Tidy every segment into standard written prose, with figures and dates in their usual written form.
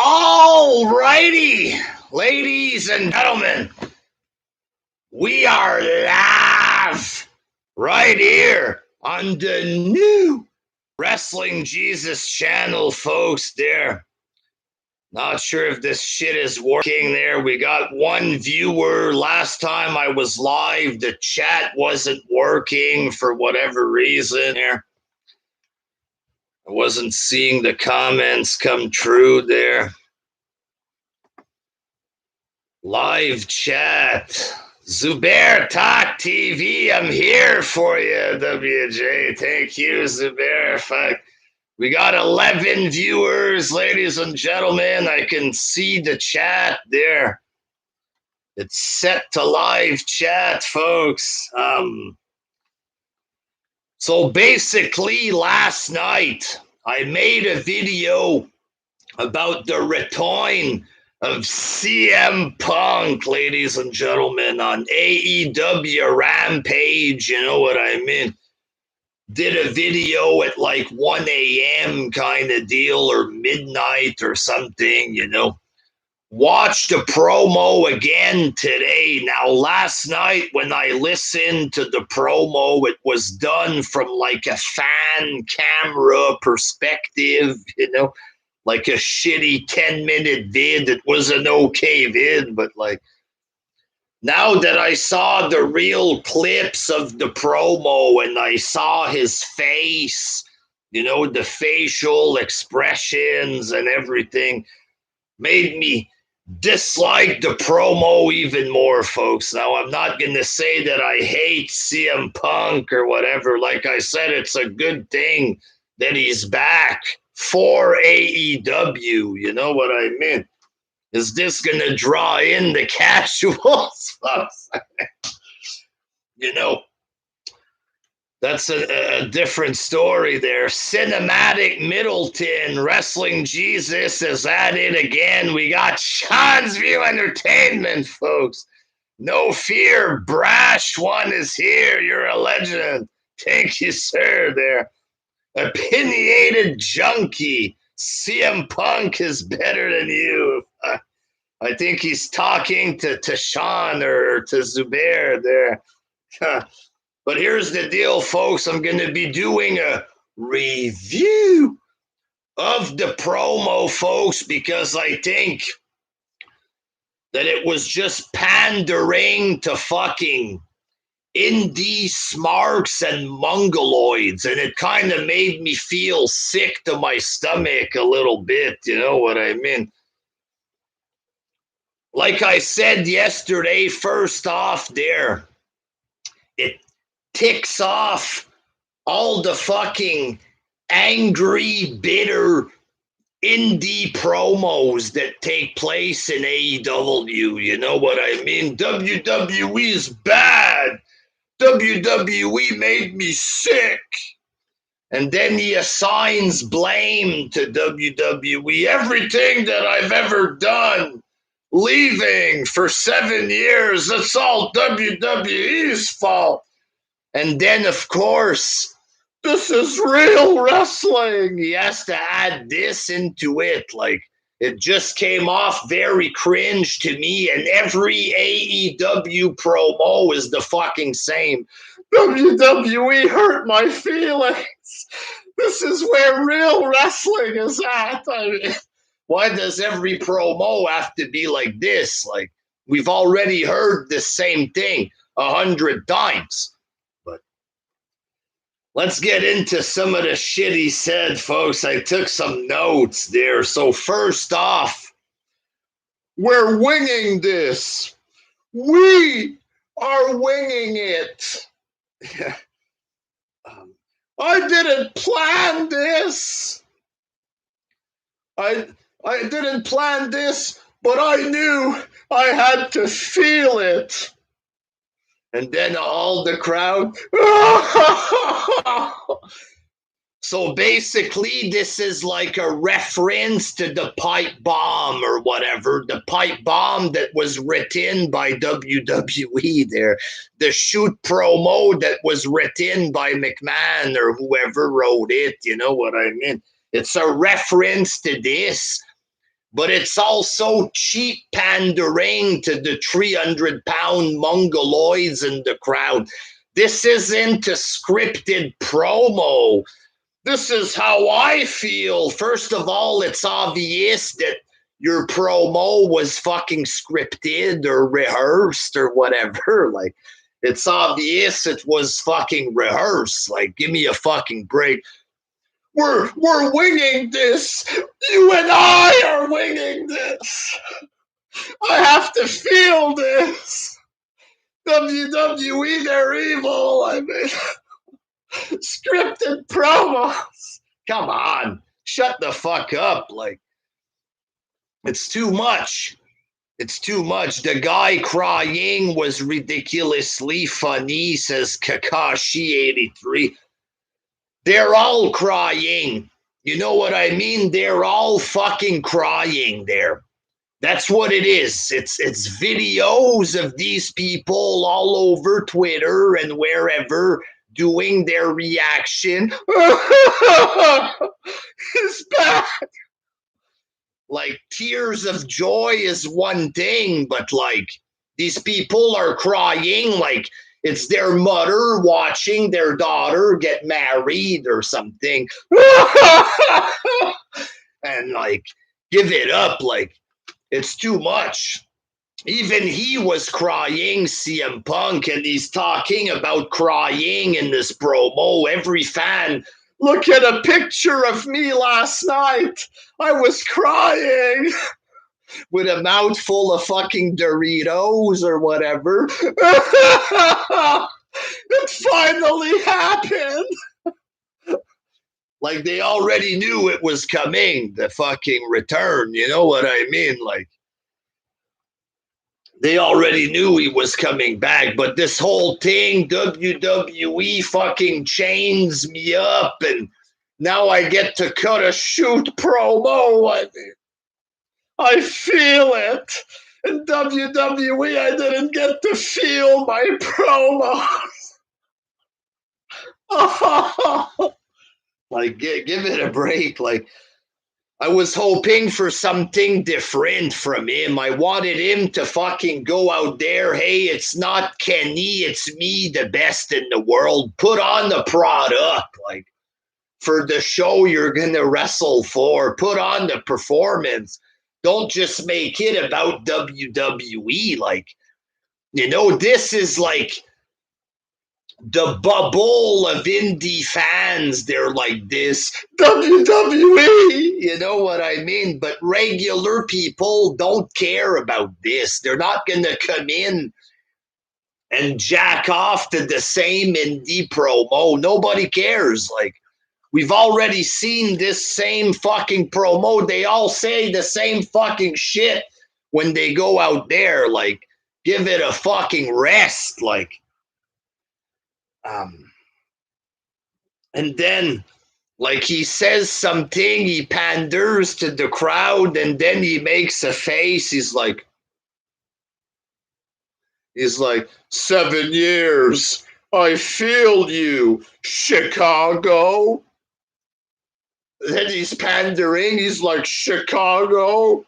All righty, ladies and gentlemen, we are live right here on the new Wrestling Jesus channel, folks. There, not sure if this shit is working there. We got one viewer. Last time I was live, the chat wasn't working for whatever reason there. I wasn't seeing the comments come true there. Live chat. Zubair Talk TV, I'm here for you, WJ. Thank you, Zubair. Fuck. We got 11 viewers, ladies and gentlemen. I can see the chat there. It's set to live chat, folks. So basically, last night, I made a video about the return of CM Punk, ladies and gentlemen, on AEW Rampage, you know what I mean? Did a video at like 1 a.m. kind of deal, or midnight or something, you know. Watched the promo again today. Now, last night when I listened to the promo, it was done from like a fan camera perspective, you know. Like a shitty 10-minute vid. It was an okay vid, but like now that I saw the real clips of the promo and I saw his face, you know, the facial expressions and everything, made me dislike the promo even more, folks. Now, I'm not going to say that I hate CM Punk or whatever. Like I said, it's a good thing that he's back for AEW, you know what I mean? Is this going to draw in the casuals? You know, that's a different story there. Cinematic Middleton, Wrestling Jesus is at it again. We got Sean's View Entertainment, folks. No fear, Brash One is here. You're a legend. Thank you, sir, there. Opinionated Junkie. CM Punk is better than you. I think he's talking to Sean or to Zubair there. But here's the deal, folks. I'm going to be doing a review of the promo, folks, because I think that it was just pandering to fucking indie smarks and mongoloids, and it kind of made me feel sick to my stomach a little bit, you know what I mean? Like I said yesterday, first off there, it ticks off all the fucking angry, bitter indie promos that take place in AEW, you know what I mean? WWE's bad. WWE made me sick. And then he assigns blame to WWE. Everything that I've ever done, leaving for 7 years, it's all WWE's fault. And then, of course, this is real wrestling. He has to add this into it. Like, it just came off very cringe to me, and every AEW promo is the fucking same. WWE hurt my feelings. This is where real wrestling is at. I mean, why does every promo have to be like this? Like, we've already heard the same thing 100 times. But let's get into some of the shit he said, folks. I took some notes there. So first off, we're winging this. We are winging it. I didn't plan this. I didn't plan this, but I knew I had to feel it. And then all the crowd. So basically, this is like a reference to the pipe bomb or whatever. The pipe bomb that was written by WWE there. The shoot promo that was written by McMahon or whoever wrote it. You know what I mean? It's a reference to this. but it's also cheap pandering to the 300-pound mongoloids in the crowd. This isn't a scripted promo. This is how I feel. First of all, it's obvious that your promo was fucking scripted or rehearsed or whatever. Like, it's obvious it was fucking rehearsed. Like, give me a fucking break. We're winging this. You and I are winging this. I have to feel this. WWE, they're evil. I mean, scripted promos. Come on. Shut the fuck up. Like, it's too much. It's too much. The guy crying was ridiculously funny, says Kakashi83. They're all crying. You know what I mean? They're all fucking crying there. That's what it is. It's videos of these people all over Twitter and wherever doing their reaction. It's bad. Like, tears of joy is one thing, but like, these people are crying like it's their mother watching their daughter get married or something. And like, give it up. Like, it's too much. Even he was crying, CM Punk, and he's talking about crying in this promo. Every fan, look at a picture of me last night. I was crying with a mouthful of fucking Doritos or whatever. It finally happened. Like, they already knew it was coming, the fucking return. You know what I mean? Like, they already knew he was coming back, but this whole thing, WWE fucking chains me up, and now I get to cut a shoot promo. I feel it. In WWE, I didn't get to feel my promos. Like, give it a break. Like, I was hoping for something different from him. I wanted him to fucking go out there. Hey, it's not Kenny, it's me, the best in the world. Put on the product, like, for the show you're going to wrestle for. Put on the performance. Don't just make it about WWE. Like, you know, this is like the bubble of indie fans. They're like this, WWE, you know what I mean? But regular people don't care about this. They're not going to come in and jack off to the same indie promo. Nobody cares. Like, we've already seen this same fucking promo. They all say the same fucking shit when they go out there. Like, give it a fucking rest. Like, and then, like, he says something, he panders to the crowd, and then he makes a face. He's like, 7 years. I feel you, Chicago. Then he's pandering. He's like, Chicago.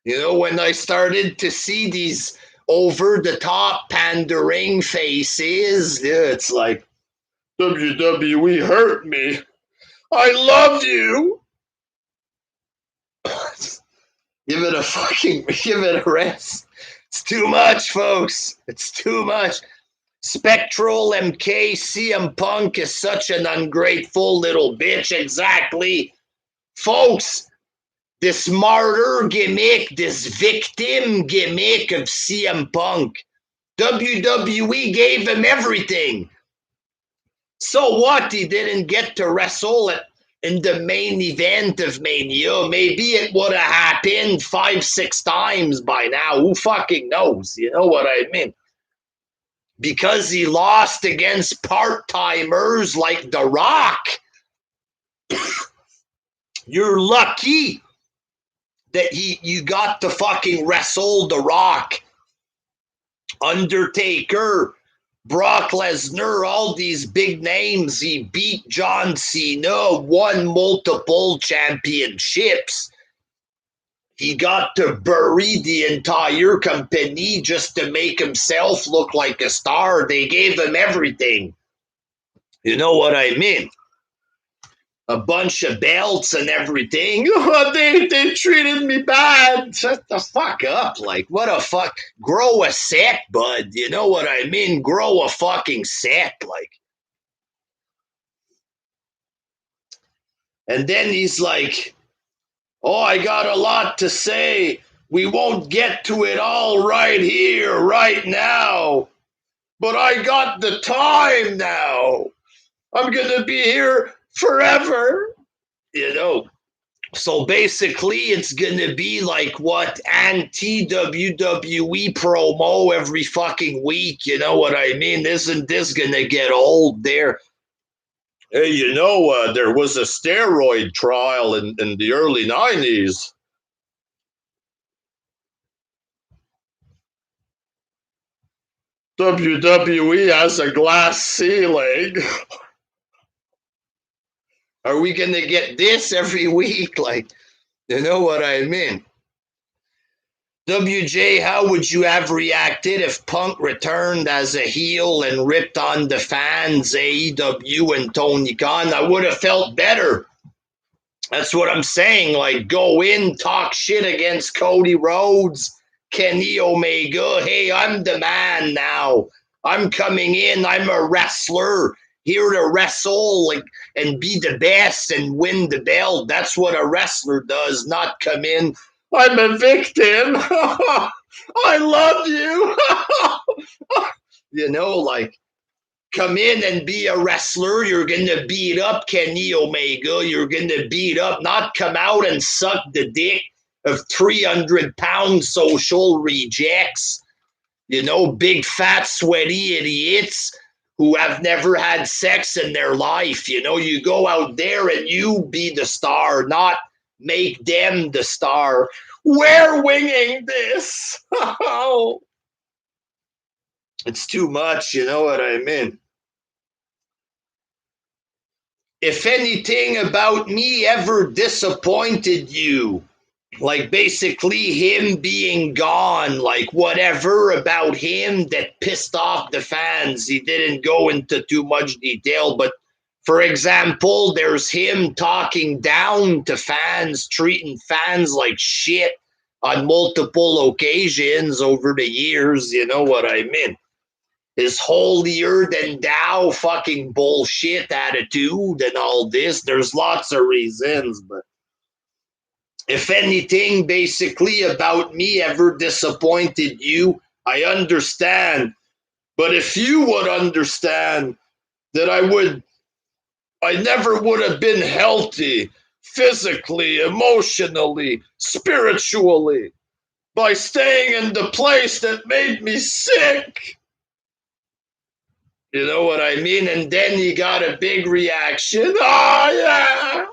You know, when I started to see these over-the-top pandering faces, it's like, WWE hurt me. I love you. Give it a rest. It's too much, folks. It's too much. Spectral MK CM Punk is such an ungrateful little bitch. Exactly. Folks, this martyr gimmick, this victim gimmick of CM Punk, WWE gave him everything. So what? He didn't get to wrestle in the main event of Mania. Maybe it would have happened 5-6 times by now. Who fucking knows? You know what I mean? Because he lost against part-timers like The Rock. You're lucky that you got to fucking wrestle The Rock, Undertaker, Brock Lesnar, all these big names. He beat John Cena, won multiple championships. He got to bury the entire company just to make himself look like a star. They gave him everything. You know what I mean? A bunch of belts and everything. Oh, they treated me bad. Shut the fuck up. Like, what a fuck. Grow a set, bud. You know what I mean? Grow a fucking set. Like, and then he's like, oh, I got a lot to say. We won't get to it all right here, right now. But I got the time now. I'm going to be here forever. You know, so basically it's going to be like what anti-WWE promo every fucking week. You know what I mean? Isn't this going to get old there? Hey, you know, there was a steroid trial in the early 90s. WWE has a glass ceiling. Are we going to get this every week? Like, you know what I mean? WJ, how would you have reacted if Punk returned as a heel and ripped on the fans, AEW and Tony Khan? I would have felt better. That's what I'm saying. Like, go in, talk shit against Cody Rhodes, Kenny Omega. Hey, I'm the man now. I'm coming in. I'm a wrestler here to wrestle, like, and be the best and win the belt. That's what a wrestler does, not come in. I'm a victim. I love you. You know, like, come in and be a wrestler. You're going to beat up Kenny Omega. You're going to beat up, not come out and suck the dick of 300-pound social rejects. You know, big, fat, sweaty idiots who have never had sex in their life. You know, you go out there and you be the star, not make them the star. We're winging this. It's too much, you know what I mean? If anything about me ever disappointed you, like basically him being gone, like whatever about him that pissed off the fans, he didn't go into too much detail, but for example, there's him talking down to fans, treating fans like shit on multiple occasions over the years, you know what I mean? His holier than thou fucking bullshit attitude and all this. There's lots of reasons, but if anything basically about me ever disappointed you, I understand. But if you would understand that I never would have been healthy physically, emotionally, spiritually by staying in the place that made me sick. You know what I mean? And then he got a big reaction. Oh, yeah.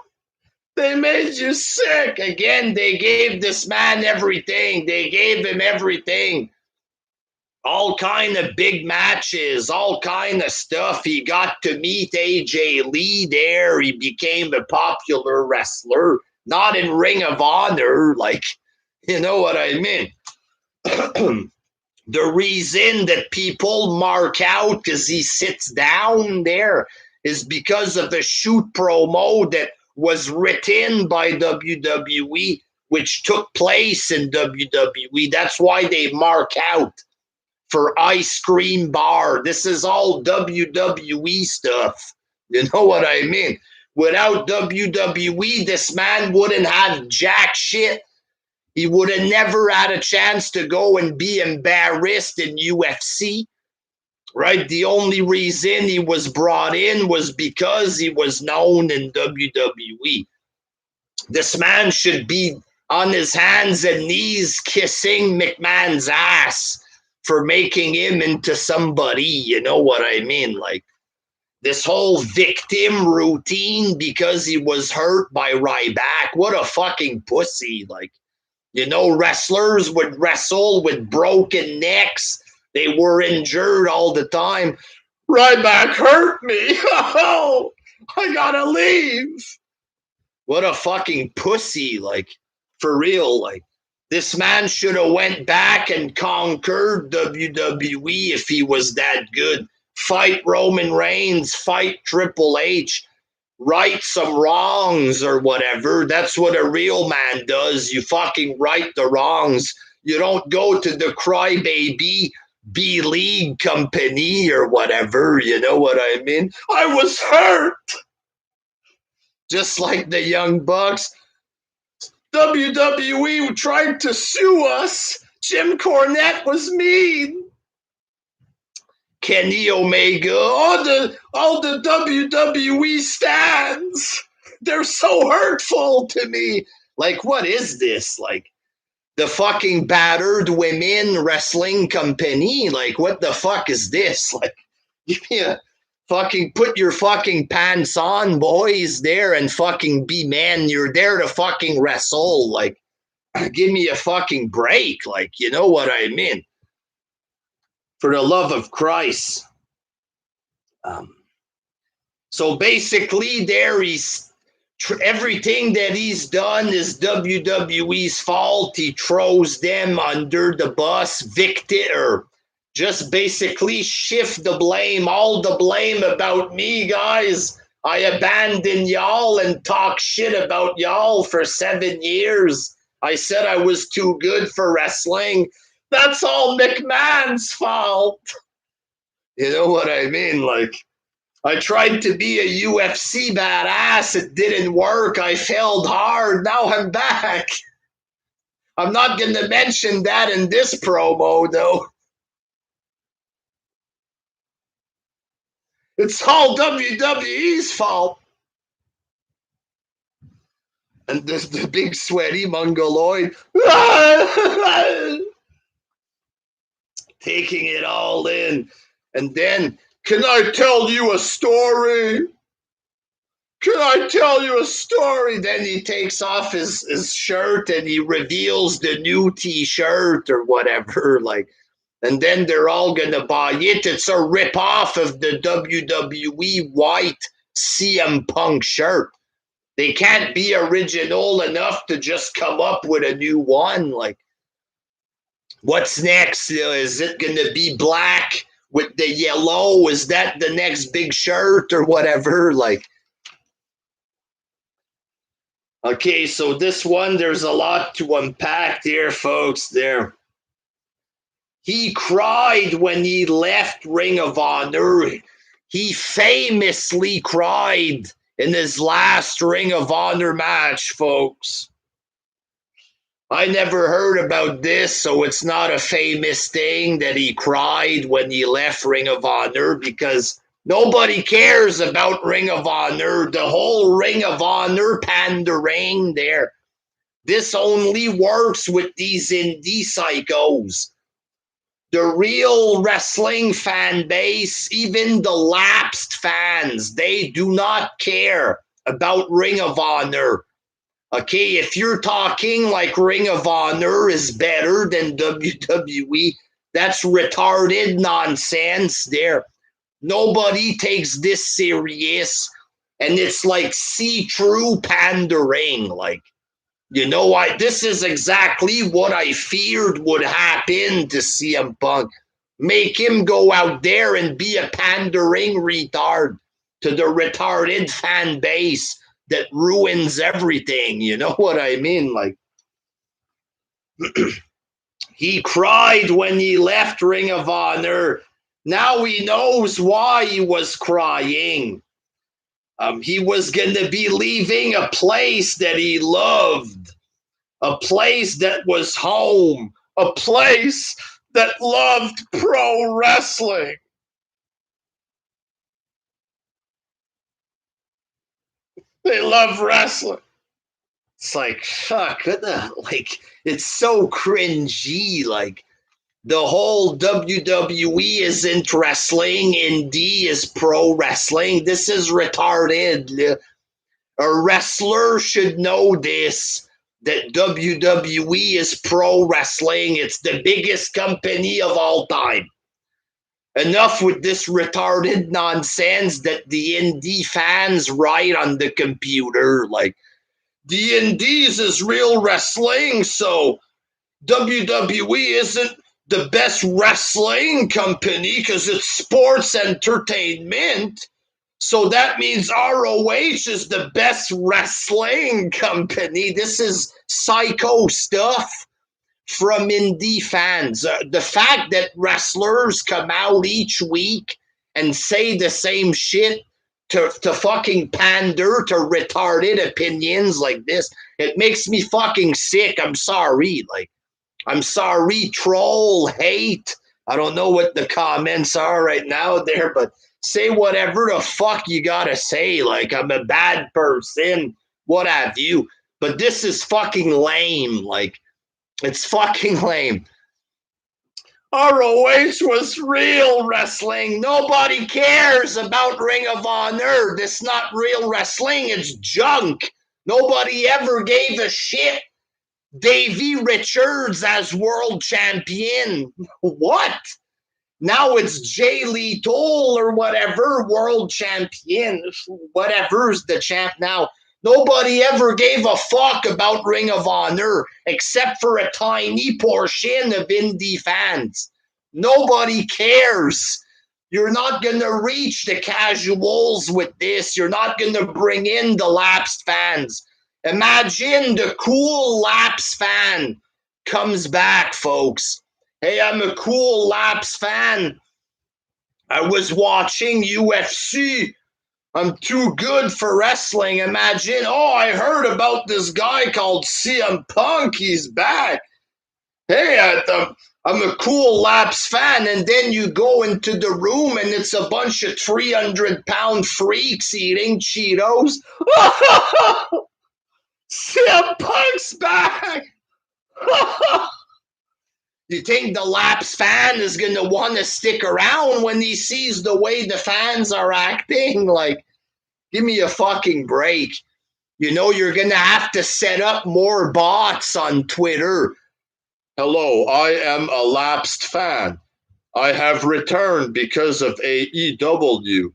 They made you sick. Again, they gave this man everything. They gave him everything. All kind of big matches, all kind of stuff. He got to meet AJ Lee there. He became a popular wrestler, not in Ring of Honor. Like, you know what I mean? The reason that people mark out as he sits down there is because of the shoot promo that was written by WWE, which took place in WWE. That's why they mark out for Ice Cream Bar. This is all WWE stuff. You know what I mean? Without WWE, this man wouldn't have jack shit. He would have never had a chance to go and be embarrassed in UFC. Right? The only reason he was brought in was because he was known in WWE. This man should be on his hands and knees kissing McMahon's ass for making him into somebody. You know what I mean? Like, this whole victim routine because he was hurt by Ryback. What a fucking pussy. Like, you know, wrestlers would wrestle with broken necks, They were injured all the time. Ryback hurt me. Oh, I gotta leave. What a fucking pussy, like, for real, like. This man should have went back and conquered WWE if he was that good. Fight Roman Reigns, fight Triple H, right some wrongs or whatever. That's what a real man does. You fucking right the wrongs. You don't go to the crybaby B-League company or whatever. You know what I mean? I was hurt. Just like the Young Bucks. WWE tried to sue us. Jim Cornette was mean. Kenny Omega, all the WWE stans, they're so hurtful to me. Like, what is this? Like, the fucking battered women wrestling company? Like, what the fuck is this? Like, give me a fucking put your fucking pants on, boys, there, and fucking be men. You're there to fucking wrestle. Like, give me a fucking break. Like, you know what I mean? For the love of Christ. So basically, there he's everything that he's done is WWE's fault. He throws them under the bus, or just basically shift the blame, all the blame about me, guys. I abandoned y'all and talk shit about y'all for 7 years. I said I was too good for wrestling. That's all McMahon's fault. You know what I mean? Like, I tried to be a UFC badass. It didn't work. I failed hard. Now I'm back. I'm not going to mention that in this promo, though. It's all WWE's fault. And the big sweaty mongoloid taking it all in. And then, can I tell you a story? Can I tell you a story? Then he takes off his shirt and he reveals the new t-shirt or whatever. Like, and then they're all going to buy it. It's a rip-off of the WWE white CM Punk shirt. They can't be original enough to just come up with a new one. Like, what's next? Is it going to be black with the yellow? Is that the next big shirt or whatever? Like, okay, so this one, there's a lot to unpack there, folks. There. He cried when he left Ring of Honor. He famously cried in his last Ring of Honor match, folks. I never heard about this, so it's not a famous thing that he cried when he left Ring of Honor, because nobody cares about Ring of Honor. The whole Ring of Honor pandering there. This only works with these indie psychos. The real wrestling fan base, even the lapsed fans, they do not care about Ring of Honor. Okay, if you're talking like Ring of Honor is better than WWE, that's retarded nonsense there. Nobody takes this serious, and it's like see-through pandering. Like, you know what? This is exactly what I feared would happen to CM Punk. Make him go out there and be a pandering retard to the retarded fan base that ruins everything. You know what I mean? Like, he cried when he left Ring of Honor. Now he knows why he was crying. He was going to be leaving a place that he loved, a place that was home, a place that loved pro wrestling. They love wrestling. It's like, fuck, what the, like, it's so cringy. Like, the whole WWE isn't wrestling, indie is pro wrestling. This is retarded. A wrestler should know this, that WWE is pro wrestling. It's the biggest company of all time. Enough with this retarded nonsense that the indie fans write on the computer. Like, the indies is real wrestling, so WWE isn't the best wrestling company because it's sports entertainment. So that means ROH is the best wrestling company. This is psycho stuff from indie fans. The fact that wrestlers come out each week and say the same shit to fucking pander to retarded opinions like this, it makes me fucking sick. I'm sorry. Like, I'm sorry, troll, hate. I don't know what the comments are right now there, but say whatever the fuck you gotta say. Like, I'm a bad person, what have you. But this is fucking lame. Like, it's fucking lame. ROH was real wrestling. Nobody cares about Ring of Honor. This is not real wrestling. It's junk. Nobody ever gave a shit. Davey Richards as world champion. What? Now it's Jay Lethal or whatever, world champion. Whatever's the champ now. Nobody ever gave a fuck about Ring of Honor except for a tiny portion of indie fans. Nobody cares. You're not going to reach the casuals with this. You're not going to bring in the lapsed fans. Imagine the cool lapsed fan comes back, folks. Hey, I'm a cool lapsed fan. I was watching UFC. I'm too good for wrestling. Imagine, oh, I heard about this guy called CM Punk. He's back. Hey, I'm a cool lapsed fan. And then you go into the room and it's a bunch of 300-pound freaks eating Cheetos. CM Punk's back. You think the lapsed fan is going to want to stick around when he sees the way the fans are acting? Like, give me a fucking break. You know, you're going to have to set up more bots on Twitter. Hello, I am a lapsed fan. I have returned because of AEW.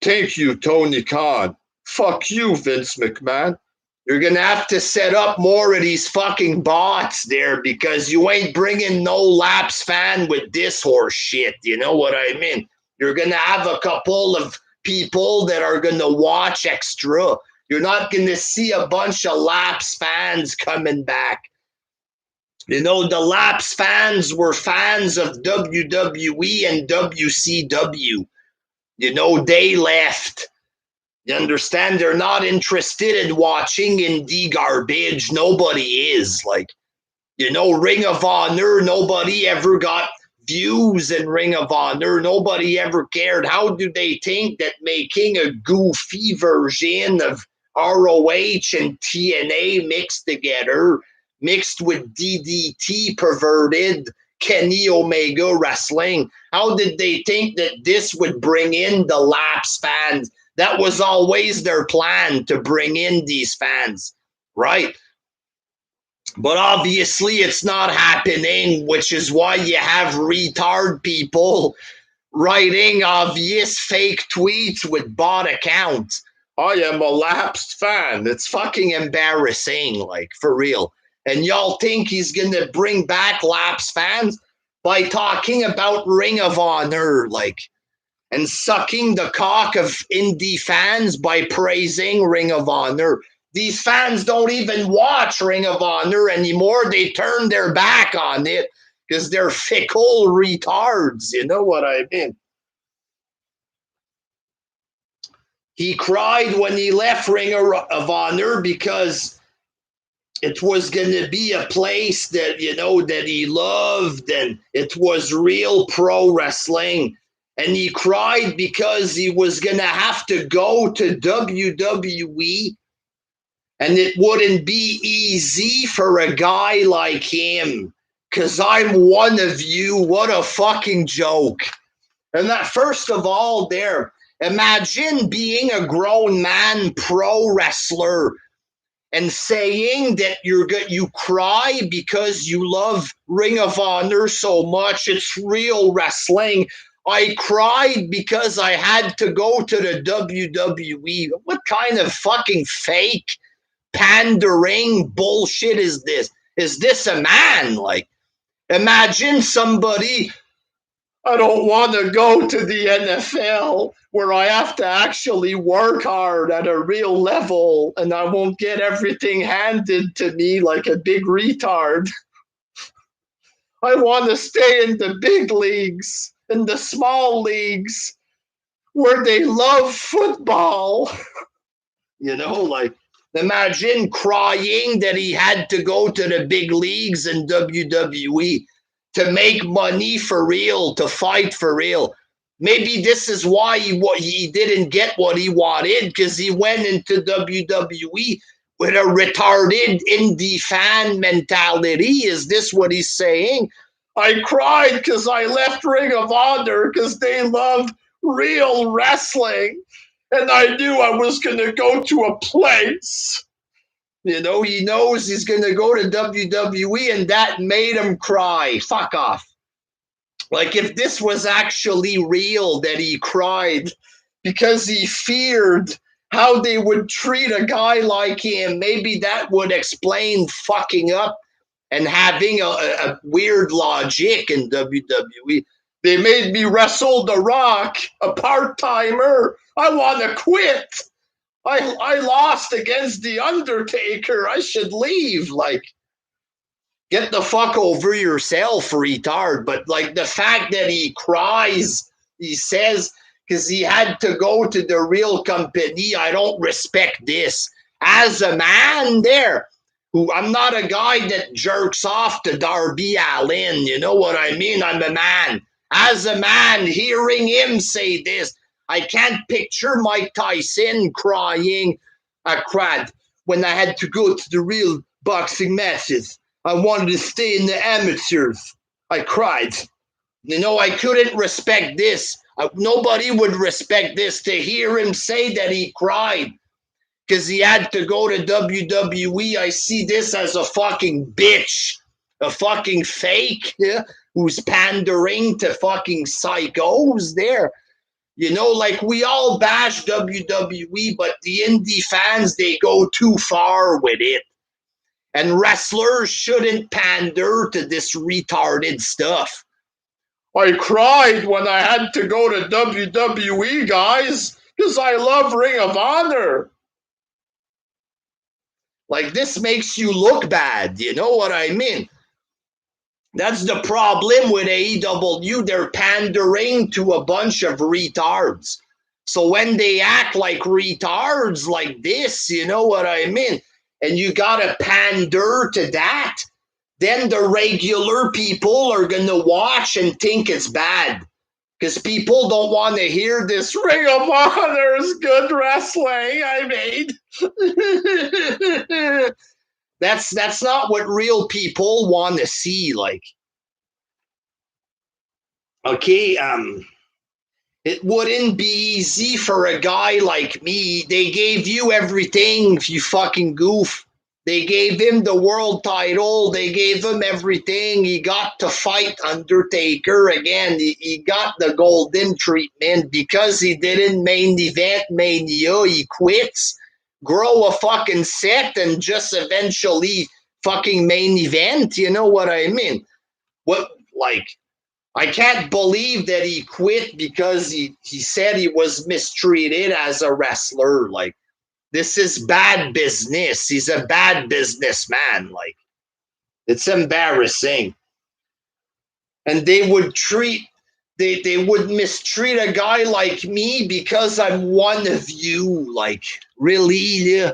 Thank you, Tony Khan. Fuck you, Vince McMahon. You're going to have to set up more of these fucking bots there because you ain't bringing no lapsed fan with this horse shit. You know what I mean? You're going to have a couple of people that are going to watch extra. You're not going to see a bunch of lapsed fans coming back. You know, the lapsed fans were fans of WWE and WCW. You know, they left. You understand? They're not interested in watching indie garbage. Nobody is. Like, you know, Ring of Honor, nobody ever got views in Ring of Honor. Nobody ever cared. How do they think that making a goofy version of ROH and TNA mixed together, mixed with DDT perverted Kenny Omega wrestling, how did they think that this would bring in the lapsed fans? That was always their plan, to bring in these fans, right? But obviously it's not happening, which is why you have retard people writing obvious fake tweets with bot accounts. I am a lapsed fan. It's fucking embarrassing, like, for real. And y'all think he's going to bring back lapsed fans by talking about Ring of Honor, like, and sucking the cock of indie fans by praising Ring of Honor. These fans don't even watch Ring of Honor anymore. They turn their back on it because they're fickle retards. You know what I mean? He cried when he left Ring of Honor because it was going to be a place that, you know, that he loved, and it was real pro wrestling. And he cried because he was going to have to go to WWE, and it wouldn't be easy for a guy like him because I'm one of you. What a fucking joke. And that, first of all, there, imagine being a grown man pro wrestler and saying that you cry because you love Ring of Honor so much. It's real wrestling. I cried because I had to go to the WWE. What kind of fucking fake pandering bullshit is this? Is this a man? Like, imagine somebody, I don't want to go to the NFL where I have to actually work hard at a real level and I won't get everything handed to me like a big retard. I want to stay in the big leagues, in the small leagues, where they love football. Like, imagine crying that he had to go to the big leagues in WWE to make money for real, to fight for real. Maybe this is why he didn't get what he wanted, because he went into WWE with a retarded indie fan mentality. Is this what he's saying? I cried because I left Ring of Honor because they love real wrestling. And I knew I was going to go to a place. He knows he's going to go to WWE, and that made him cry. Fuck off. Like, if this was actually real, that he cried because he feared how they would treat a guy like him, maybe that would explain fucking up and having a weird logic in WWE. They made me wrestle The Rock, a part-timer. I want to quit. I lost against The Undertaker. I should leave. Like, get the fuck over yourself, retard. But, like, the fact that he cries, he says, because he had to go to the real company, I don't respect this. As a man there, who I'm not a guy that jerks off to Darby Allin. You know what I mean? I'm a man. As a man, hearing him say this, I can't picture Mike Tyson crying. I cried when I had to go to the real boxing matches. I wanted to stay in the amateurs. I cried. I couldn't respect this. Nobody would respect this, to hear him say that he cried because he had to go to WWE. I see this as a fucking bitch, a fucking fake, who's pandering to fucking psychos there. Like, we all bash WWE, but the indie fans, they go too far with it. And wrestlers shouldn't pander to this retarded stuff. I cried when I had to go to WWE, guys, because I love Ring of Honor. Like, this makes you look bad. You know what I mean? That's the problem with AEW. They're pandering to a bunch of retards. So when they act like retards like this, you know what I mean? And you gotta pander to that, then the regular people are gonna watch and think it's bad. Because people don't want to hear this Ring of Honor is good wrestling I made. That's not what real people want to see. Like, okay, it wouldn't be easy for a guy like me. They gave you everything, you fucking goof. They gave him the world title. They gave him everything. He got to fight Undertaker again. He got the golden treatment because he didn't main event Mania. He quits, grow a fucking set, and just eventually fucking main event. You know what I mean? I can't believe that he quit because he said he was mistreated as a wrestler. Like, this is bad business. He's a bad businessman. Like, it's embarrassing. And they would mistreat a guy like me because I'm one of you. Like, really?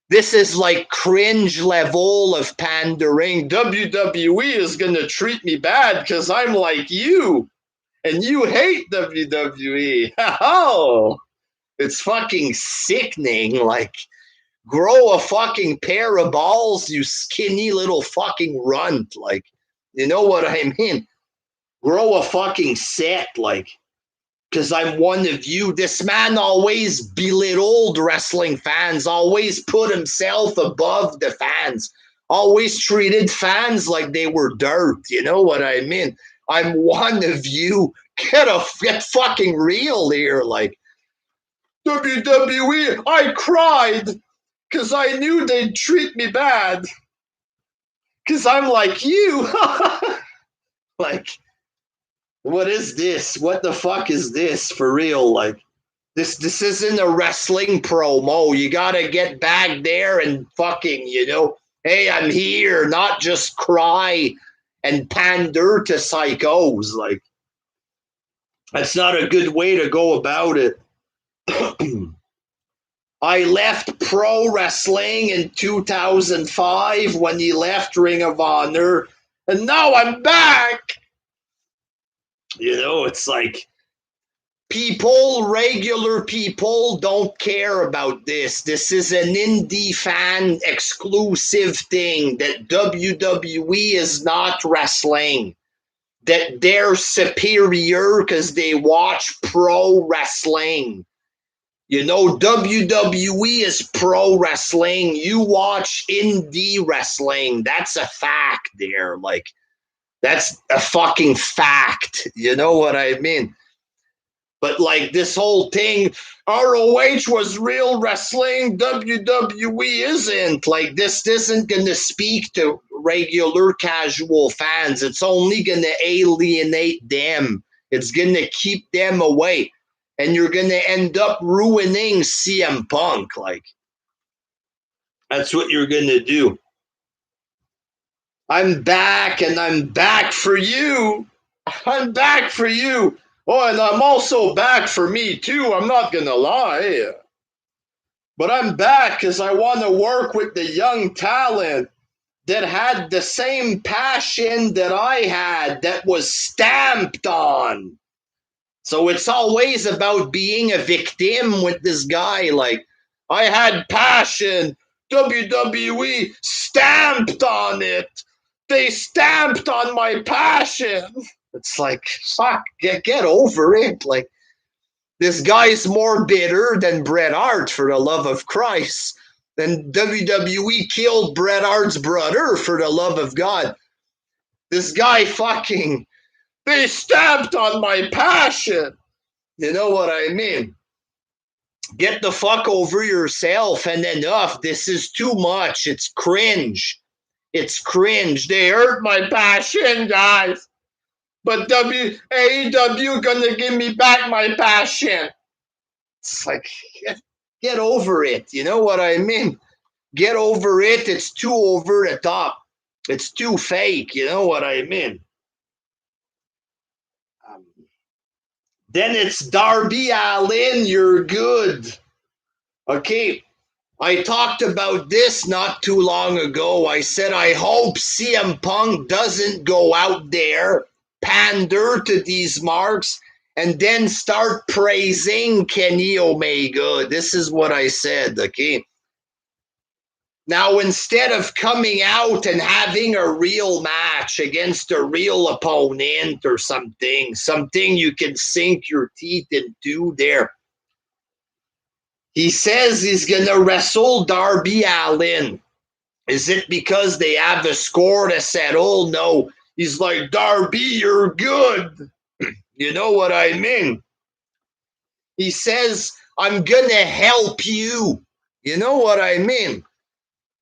This is like cringe level of pandering. WWE is going to treat me bad because I'm like you. And you hate WWE. Oh, it's fucking sickening. Like, grow a fucking pair of balls, you skinny little fucking runt. Like, you know what I mean? Grow a fucking set, like, because I'm one of you. This man always belittled wrestling fans, always put himself above the fans, always treated fans like they were dirt. You know what I mean? I'm one of you. Get fucking real here. Like, WWE, I cried because I knew they'd treat me bad. Because I'm like you. Like, what is this? What the fuck is this for real? Like, this isn't a wrestling promo. You gotta get back there and fucking, hey, I'm here, not just cry and pander to psychos. Like, that's not a good way to go about it. I left pro wrestling in 2005 when he left Ring of Honor, and now I'm back. It's like regular people don't care about this. This is an indie fan exclusive thing that WWE is not wrestling. That they're superior because they watch pro wrestling. WWE is pro wrestling. You watch indie wrestling. That's a fact there. Like, that's a fucking fact. You know what I mean? But like this whole thing, ROH was real wrestling, WWE isn't. Like, this isn't going to speak to regular casual fans. It's only going to alienate them. It's going to keep them away. And you're going to end up ruining CM Punk. Like, that's what you're going to do. I'm back, and I'm back for you. I'm back for you. Oh, and I'm also back for me, too. I'm not going to lie. But I'm back because I want to work with the young talent that had the same passion that I had, that was stamped on. So it's always about being a victim with this guy. Like, I had passion. WWE stamped on it. They stamped on my passion. It's like, fuck, get over it. Like, this guy's more bitter than Bret Hart, for the love of Christ. Then WWE killed Bret Hart's brother, for the love of God. This guy fucking, they stamped on my passion. You know what I mean? Get the fuck over yourself and enough. This is too much. It's cringe. It's cringe. They hurt my passion, guys. But AEW gonna give me back my passion. It's like, get over it. You know what I mean? Get over it. It's too over the top. It's too fake. You know what I mean? Then it's Darby Allin, you're good. Okay, I talked about this not too long ago. I said I hope CM Punk doesn't go out there, pander to these marks, and then start praising Kenny Omega. This is what I said, okay? Now, instead of coming out and having a real match against a real opponent or something you can sink your teeth into there, he says he's going to wrestle Darby Allin. Is it because they have a score to settle? No. He's like, Darby, you're good. You know what I mean? He says, I'm going to help you. You know what I mean?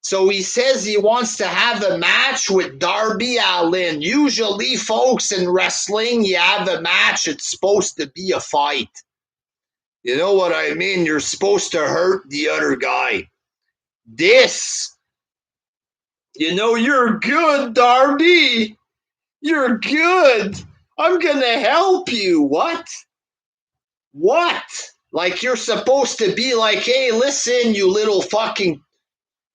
So he says he wants to have a match with Darby Allin. Usually, folks, in wrestling, you have a match. It's supposed to be a fight. You know what I mean? You're supposed to hurt the other guy. This, you're good, Darby. You're good. I'm going to help you. What? Like, you're supposed to be like, hey, listen, you little fucking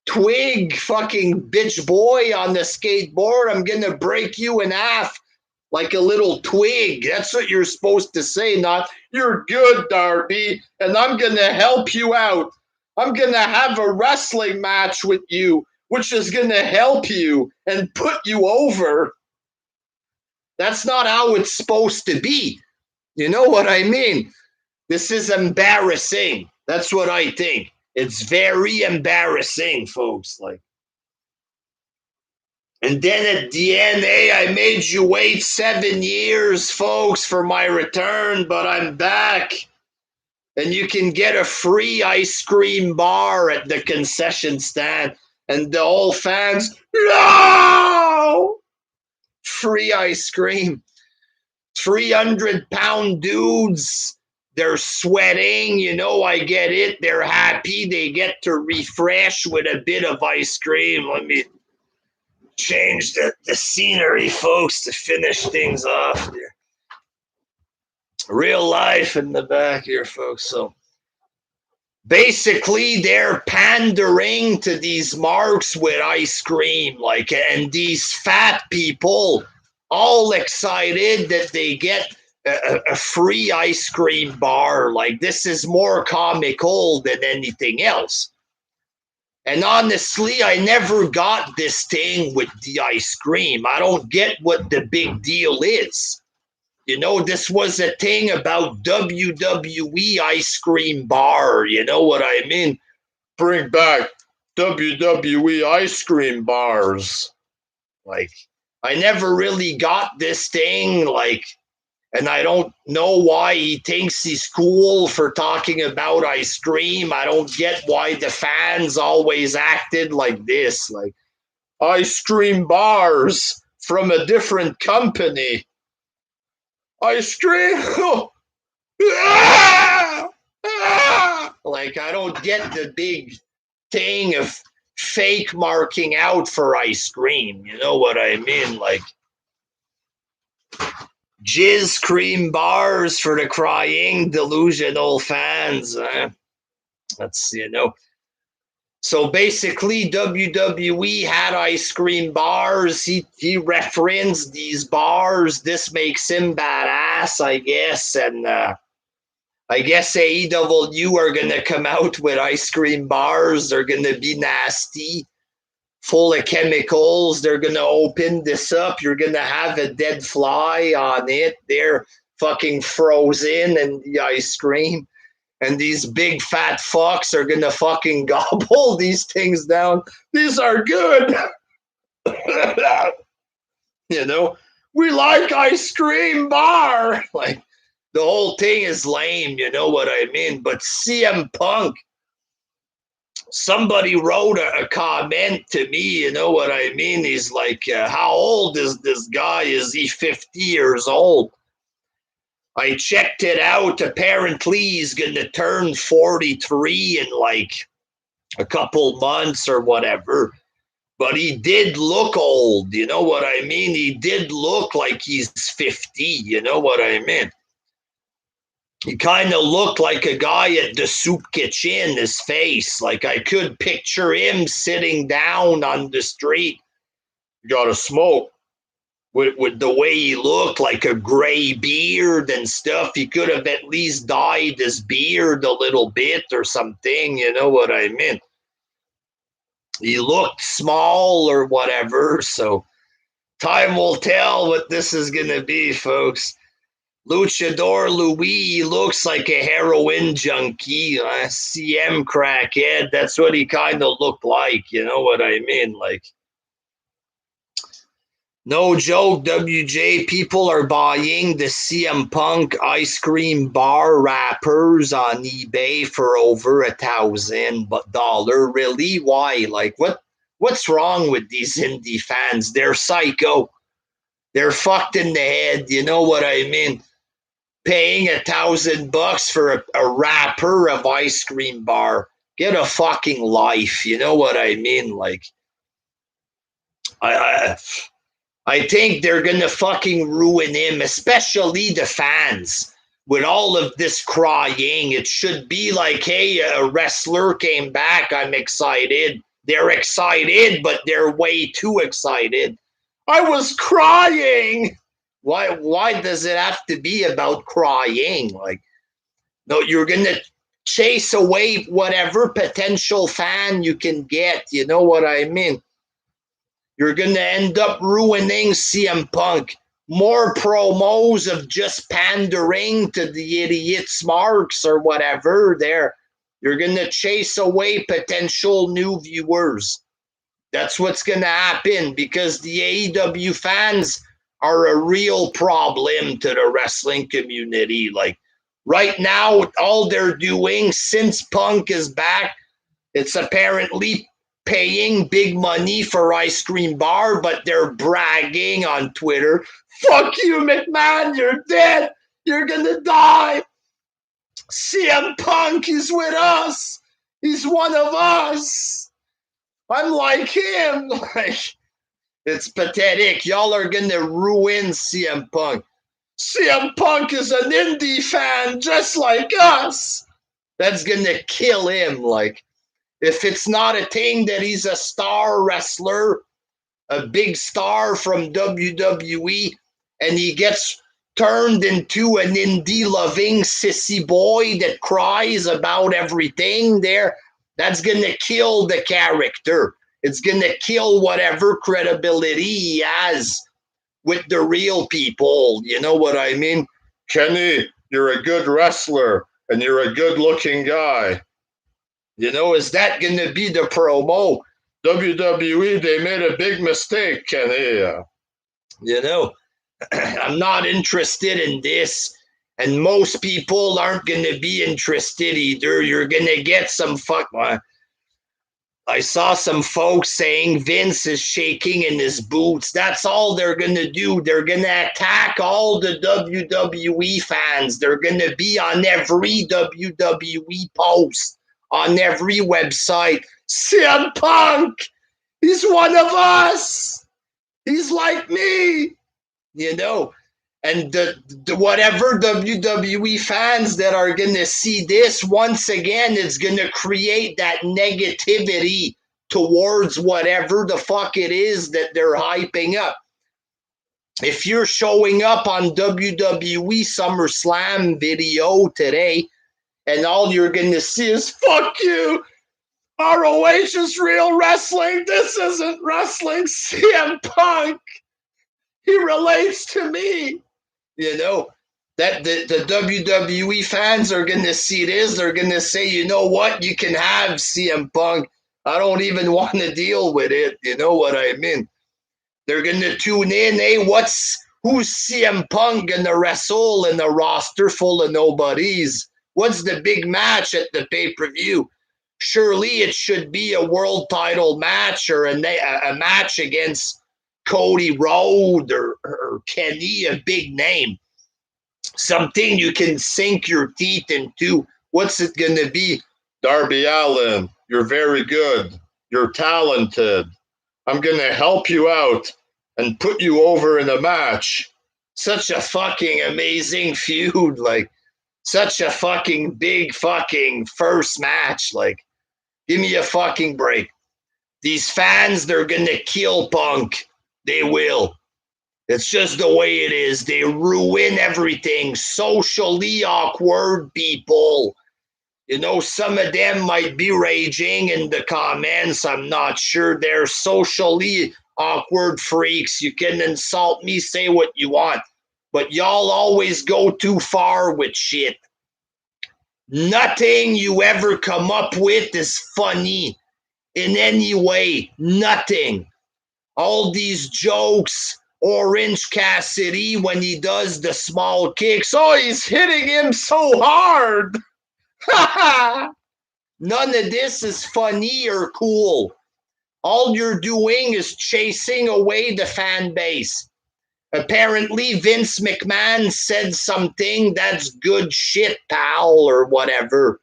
twig fucking bitch boy on the skateboard, I'm gonna break you in half like a little twig. That's what you're supposed to say, not you're good, Darby, and I'm gonna help you out. I'm gonna have a wrestling match with you, which is gonna help you and put you over. That's not how it's supposed to be. You know what I mean? This is embarrassing. That's what I think. It's very embarrassing, folks. Like, And then at the end, hey, I made you wait 7 years, folks, for my return, but I'm back. And you can get a free ice cream bar at the concession stand. And the old fans, no! Free ice cream. 300-pound dudes. They're sweating. I get it. They're happy. They get to refresh with a bit of ice cream. Let me change the scenery, folks, to finish things off here. Real life in the back here, folks. So basically, they're pandering to these marks with ice cream, and these fat people all excited that they get a free ice cream bar. Like, this is more comical than anything else. And honestly, I never got this thing with the ice cream. I don't get what the big deal is. This was a thing about WWE ice cream bar. You know what I mean? Bring back WWE ice cream bars. Like, I never really got this thing. And I don't know why he thinks he's cool for talking about ice cream. I don't get why the fans always acted like this. Like, ice cream bars from a different company. Ice cream? Like, I don't get the big thing of fake marking out for ice cream. You know what I mean? Like, jizz cream bars for the crying delusional fans. That's, So basically, WWE had ice cream bars. He referenced these bars. This makes him badass, I guess. And I guess AEW are going to come out with ice cream bars. They're going to be nasty, full of chemicals. They're going to open this up. You're going to have a dead fly on it. They're fucking frozen in the ice cream. And these big fat fucks are going to fucking gobble these things down. These are good. We like ice cream bar. Like, the whole thing is lame, you know what I mean? But CM Punk, somebody wrote a comment to me, you know what I mean? He's like, how old is this guy? Is he 50 years old? I checked it out. Apparently, he's going to turn 43 in like a couple months or whatever. But he did look old. You know what I mean? He did look like he's 50. You know what I mean? He kind of looked like a guy at the soup kitchen, his face. Like, I could picture him sitting down on the street. You got to smoke. With the way he looked, like a gray beard and stuff. He could have at least dyed his beard a little bit or something. You know what I mean? He looked small or whatever. So time will tell what this is going to be, folks. Luchador Louis looks like a heroin junkie, CM crackhead. That's what he kind of looked like. You know what I mean? Like, no joke, WJ, people are buying the CM Punk ice cream bar wrappers on eBay for over $1,000. Really? Why? Like, what's wrong with these indie fans? They're psycho. They're fucked in the head. You know what I mean? Paying $1,000 for a wrapper of ice cream bar. Get a fucking life. You know what I mean? Like, I think they're going to fucking ruin him, especially the fans. With all of this crying, it should be like, hey, a wrestler came back. I'm excited. They're excited, but they're way too excited. I was crying. Why does it have to be about crying? Like, no, you're going to chase away whatever potential fan you can get. You know what I mean? You're going to end up ruining CM Punk. More promos of just pandering to the idiots' marks or whatever there. You're going to chase away potential new viewers. That's what's going to happen because the AEW fans are a real problem to the wrestling community. Like right now, all they're doing since Punk is back, it's apparently paying big money for ice cream bar, but they're bragging on Twitter. Fuck you, McMahon. You're dead. You're going to die. CM Punk is with us. He's one of us. I'm like him. Like, it's pathetic. Y'all are going to ruin CM Punk. CM Punk is an indie fan just like us. That's going to kill him. Like, if it's not a thing that he's a star wrestler, a big star from WWE, and he gets turned into an indie-loving sissy boy that cries about everything there, that's going to kill the character. It's going to kill whatever credibility he has with the real people. You know what I mean? Kenny, you're a good wrestler, and you're a good-looking guy. You know, is that going to be the promo? WWE, they made a big mistake, Kenny. You know, I'm not interested in this. And most people aren't going to be interested either. You're going to get some fuck. I saw some folks saying Vince is shaking in his boots. That's all they're going to do. They're going to attack all the WWE fans. They're going to be on every WWE post, on every website. CM Punk, he's one of us. He's like me, you know. And the whatever WWE fans that are going to see this, once again, it's going to create that negativity towards whatever the fuck it is that they're hyping up. If you're showing up on WWE SummerSlam video today and all you're going to see is, fuck you, ROH is real wrestling, this isn't wrestling, CM Punk, he relates to me. You know, that the WWE fans are going to see this. They're going to say, you know what? You can have CM Punk. I don't even want to deal with it. You know what I mean? They're going to tune in. Hey, who's CM Punk going to wrestle in a roster full of nobodies? What's the big match at the pay-per-view? Surely it should be a world title match or a match against Cody Rhodes or Kenny, a big name. Something you can sink your teeth into. What's it going to be? Darby Allin, you're very good. You're talented. I'm going to help you out and put you over in a match. Such a fucking amazing feud. Like, such a fucking big fucking first match. Like, give me a fucking break. These fans, they're going to kill Punk. They will. It's just the way it is. They ruin everything. Socially awkward people. You know, some of them might be raging in the comments. I'm not sure. They're socially awkward freaks. You can insult me, say what you want. But y'all always go too far with shit. Nothing you ever come up with is funny in any way. Nothing. All these jokes, Orange Cassidy when he does the small kicks. Oh, he's hitting him so hard. None of this is funny or cool. All you're doing is chasing away the fan base. Apparently, Vince McMahon said something that's good shit, pal, or whatever.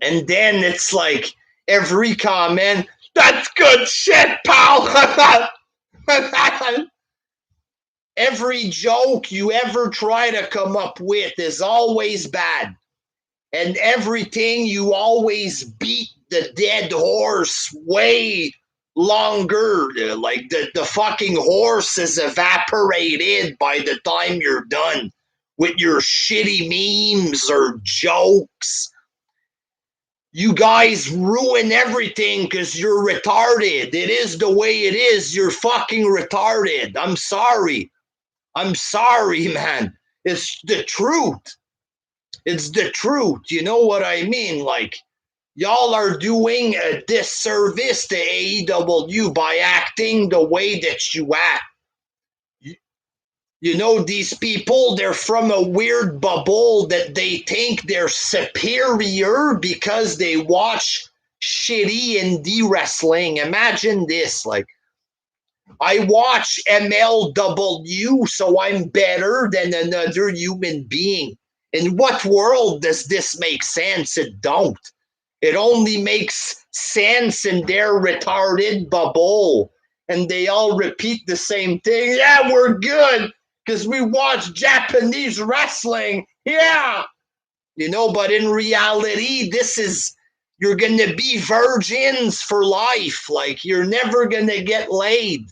And then it's like every comment, that's good shit, pal. Every joke you ever try to come up with is always bad. And everything you always beat the dead horse way longer. Like the fucking horse is evaporated by the time you're done with your shitty memes or jokes. You guys ruin everything because you're retarded. It is the way it is. You're fucking retarded. I'm sorry. I'm sorry, man. It's the truth. It's the truth. You know what I mean? Like, Y'all are doing a disservice to AEW by acting the way that you act. You know, these people, they're from a weird bubble that they think they're superior because they watch shitty indie wrestling. Imagine this, like, I watch MLW, so I'm better than another human being. In what world does this make sense? It don't. It only makes sense in their retarded bubble. And they all repeat the same thing. Yeah, we're good because we watch Japanese wrestling. Yeah. You know, but in reality, you're going to be virgins for life. Like, you're never going to get laid.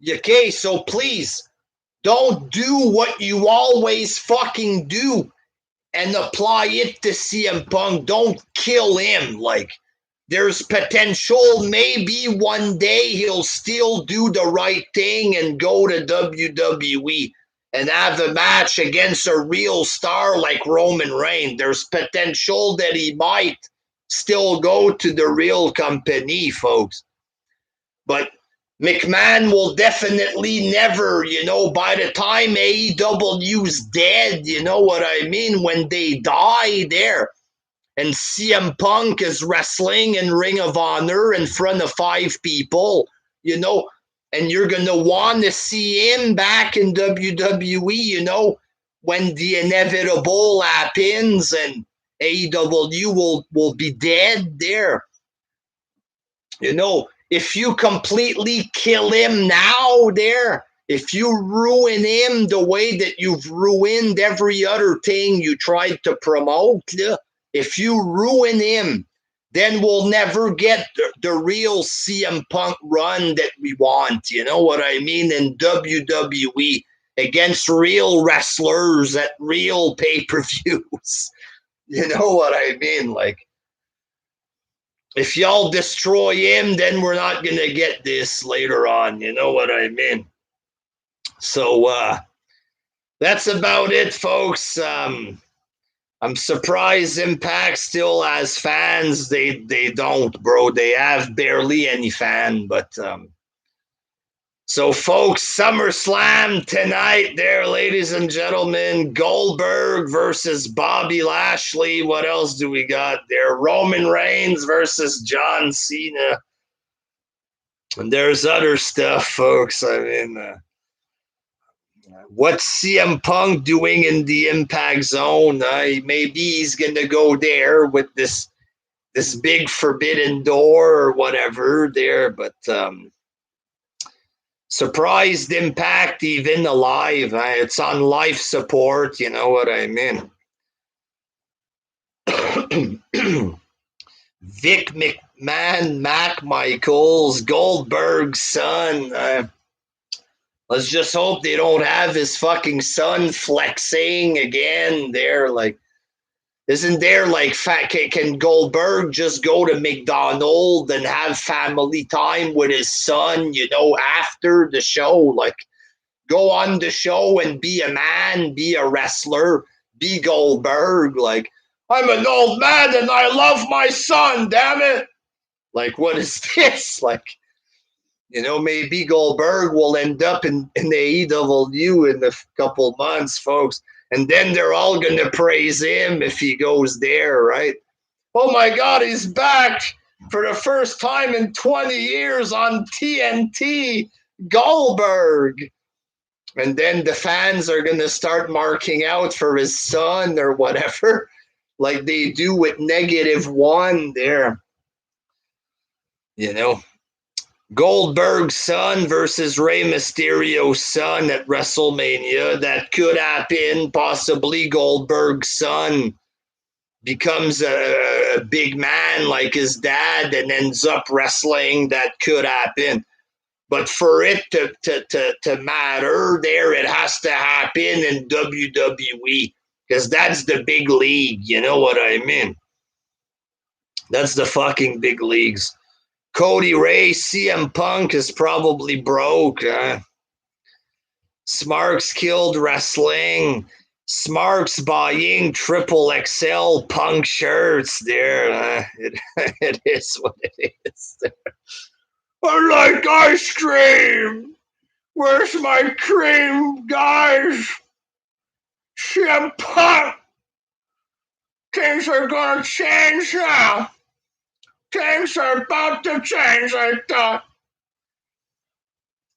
Okay, so please don't do what you always fucking do and apply it to CM Punk. Don't kill him. Like, there's potential. Maybe one day he'll still do the right thing and go to WWE and have a match against a real star like Roman Reigns. There's potential that he might still go to the real company, folks. But McMahon will definitely never, by the time AEW's dead, you know what I mean? When they die there and CM Punk is wrestling in Ring of Honor in front of 5 people, and you're going to want to see him back in WWE, when the inevitable happens and AEW will be dead there. If you completely kill him now there, if you ruin him the way that you've ruined every other thing you tried to promote, if you ruin him, then we'll never get the real CM Punk run that we want, you know what I mean, in WWE against real wrestlers at real pay-per-views. You know what I mean? Like, if y'all destroy him, then we're not going to get this later on. You know what I mean? So that's about it, folks. I'm surprised Impact still has fans. They don't, bro. They have barely any fan. But so, folks, SummerSlam tonight there, ladies and gentlemen. Goldberg versus Bobby Lashley. What else do we got there? Roman Reigns versus John Cena. And there's other stuff, folks. I mean, what's CM Punk doing in the Impact Zone? Maybe he's going to go there with this big forbidden door or whatever there. But surprised Impact even alive. It's on life support. You know what I mean? Vic McMahon, Mac Michaels, Goldberg's son. Let's just hope they don't have his fucking son flexing again there. Like, isn't there like can Goldberg just go to McDonald's and have family time with his son, after the show? Like, go on the show and be a man, be a wrestler, be Goldberg. Like, I'm an old man and I love my son, damn it. Like, what is this? Like, maybe Goldberg will end up in the AEW in a couple months, folks. And then they're all going to praise him if he goes there, right? Oh, my God, he's back for the first time in 20 years on TNT, Goldberg. And then the fans are going to start marking out for his son or whatever, like they do with -1 there. Goldberg's son versus Rey Mysterio's son at WrestleMania. That could happen. Possibly Goldberg's son becomes a big man like his dad and ends up wrestling. That could happen. But for it to matter there, it has to happen in WWE because that's the big league. You know what I mean? That's the fucking big leagues. Cody Ray, CM Punk is probably broke. Smarks killed wrestling. Smarks buying triple XL Punk shirts there. It is what it is. I like ice cream. Where's my cream, guys? CM Punk. Things are gonna change now. Things are about to change, I thought.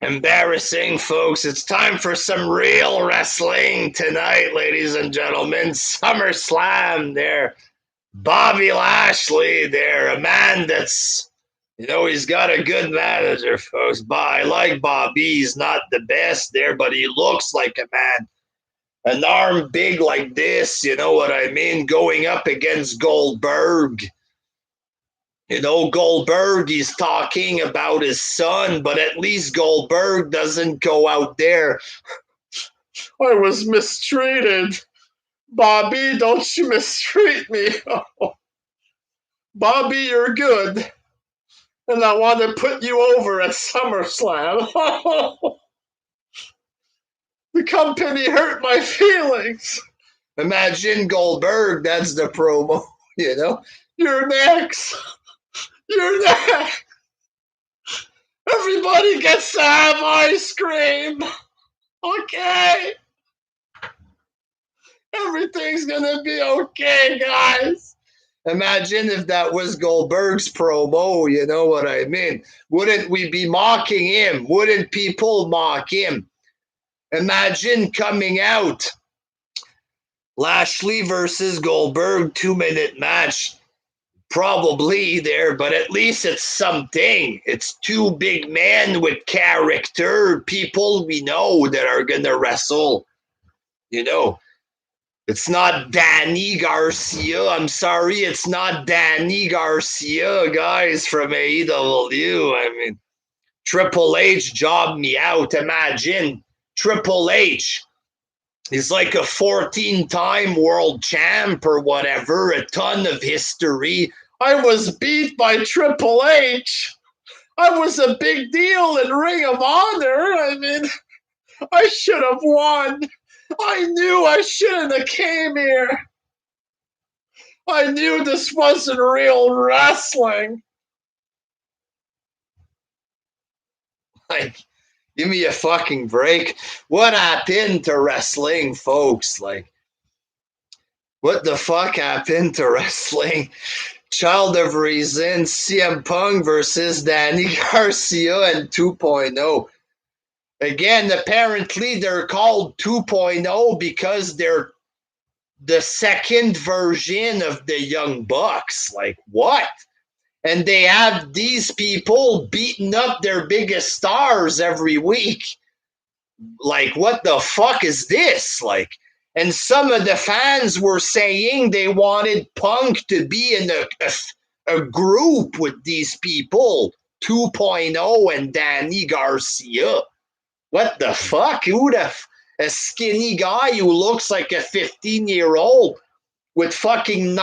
Embarrassing, folks. It's time for some real wrestling tonight, ladies and gentlemen. SummerSlam there. Bobby Lashley there. A man that's, he's got a good manager, folks. I like Bobby. He's not the best there, but he looks like a man. An arm big like this, you know what I mean? Going up against Goldberg. Goldberg, he's talking about his son, but at least Goldberg doesn't go out there. I was mistreated. Bobby, don't you mistreat me. Oh. Bobby, you're good. And I want to put you over at SummerSlam. The company hurt my feelings. Imagine Goldberg, that's the promo, You're next. You're next. Everybody gets to have ice cream. Okay. Everything's gonna be okay, guys. Imagine if that was Goldberg's promo, you know what I mean? Wouldn't we be mocking him? Wouldn't people mock him? Imagine coming out. Lashley versus Goldberg, 2-minute match. Probably there, but at least it's something. It's two big men with character, people we know that are gonna wrestle. It's not Danny Garcia. I'm sorry, it's not Danny Garcia, guys, from AEW. I mean, Triple H jobbed me out. Imagine Triple H. He's like a 14-time world champ or whatever, a ton of history. I was beat by Triple H. I was a big deal in Ring of Honor. I mean, I should have won. I knew I shouldn't have came here. I knew this wasn't real wrestling. Like, give me a fucking break. What happened to wrestling, folks? Like, what the fuck happened to wrestling? Child of Reason, CM Punk versus Danny Garcia and 2.0. Again, apparently they're called 2.0 because they're the second version of the Young Bucks. Like, what? And they have these people beating up their biggest stars every week. Like, what the fuck is this? Like, and some of the fans were saying they wanted Punk to be in a group with these people, 2.0 and Danny Garcia. What the fuck? A skinny guy who looks like a 15-year-old with fucking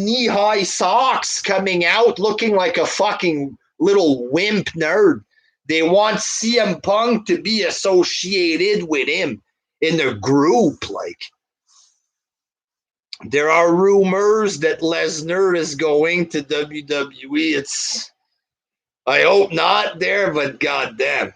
knee-high socks coming out looking like a fucking little wimp nerd. They want CM Punk to be associated with him in a group. Like, there are rumors that Lesnar is going to WWE. I hope not there, but goddamn.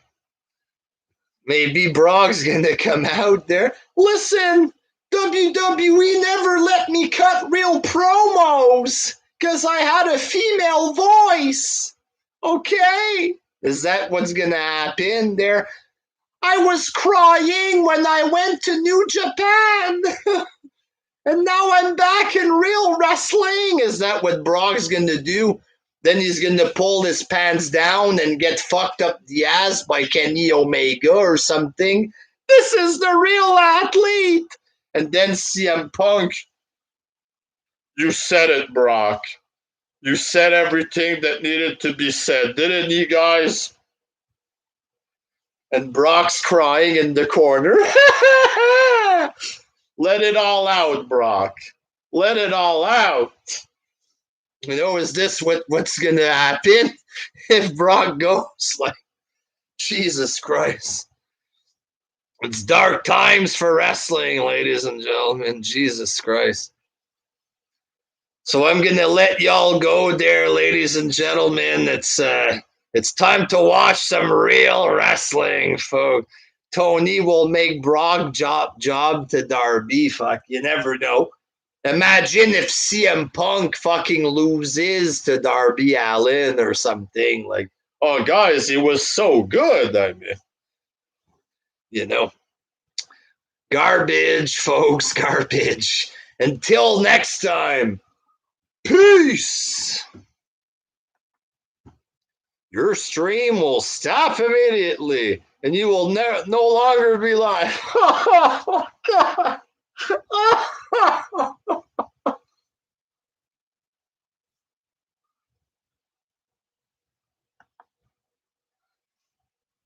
Maybe Brock's gonna come out there. Listen, WWE never let me cut real promos because I had a female voice. Okay? Is that what's gonna happen there? I was crying when I went to New Japan. And now I'm back in real wrestling. Is that what Brock's gonna do? Then he's gonna pull his pants down and get fucked up the ass by Kenny Omega or something. This is the real athlete. And then CM Punk. You said it, Brock. You said everything that needed to be said, didn't you guys? And Brock's crying in the corner. Let it all out, Brock. Let it all out. Is this what's going to happen if Brock goes? Like, Jesus Christ. It's dark times for wrestling, ladies and gentlemen. Jesus Christ. So I'm going to let y'all go there, ladies and gentlemen. It's time to watch some real wrestling, folks. Tony will make Brock job to Darby. Fuck, you never know. Imagine if CM Punk fucking loses to Darby Allin or something. Like, oh, guys, he was so good. I mean, you know, garbage, folks, garbage. Until next time, peace. Your stream will stop immediately, and you will no longer be live.